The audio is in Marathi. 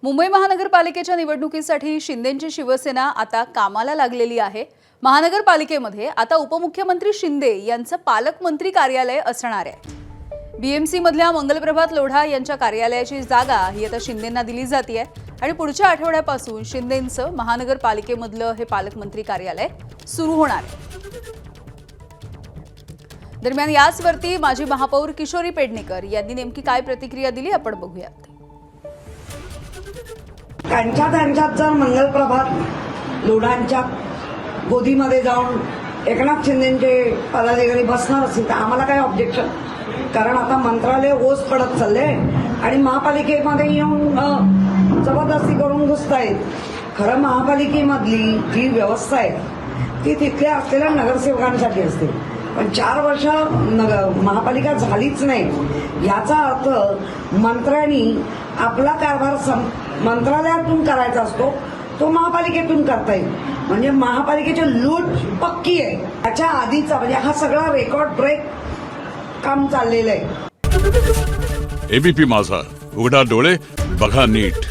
मुंबई महानगरपालिकेच्या निवडणुकीसाठी शिंदेंची शिवसेना आता कामाला लागलेली आहे। महानगरपालिकेमध्ये आता उपमुख्यमंत्री शिंदे यांचं पालकमंत्री कार्यालय असणार आहे। बीएमसी मधल्या मंगलप्रभात लोढा यांच्या कार्यालयाची जागा ही आता शिंदेंना दिली जाते आणि पुढच्या आठवड्यापासून शिंदेंचं महानगरपालिकेमधलं हे पालकमंत्री कार्यालय सुरू होणार आहे। दरम्यान याचवरती माजी महापौर किशोरी पेडणेकर यांनी नेमकी काय प्रतिक्रिया दिली आपण बघूयात। त्यांच्यात जर मंगलप्रभात लोढांच्या गोदीमध्ये जाऊन एकनाथ शिंदेचे पदाधिकारी बसणार असतील तर आम्हाला काय ऑब्जेक्शन, कारण आता मंत्रालय ओस पडत चालले आणि महापालिकेमध्ये येऊन जबरदस्ती करून घुसतायत। खरं महापालिकेमधली जी व्यवस्था आहे ती तिथल्या असलेल्या नगरसेवकांसाठी असते, पण 4 वर्ष महापालिका झालीच नाही याचा अर्थ मंत्र्यांनी आपला कारभार मंत्रालयातून करायचा असतो, तो महापालिकेतून करता येईल। म्हणजे महापालिकेची लूट पक्की आहे। त्याच्या आधीचा म्हणजे हा सगळा रेकॉर्ड ब्रेक काम चाललेलं आहे। एबीपी माझा, उघडा डोळे बघा नीट।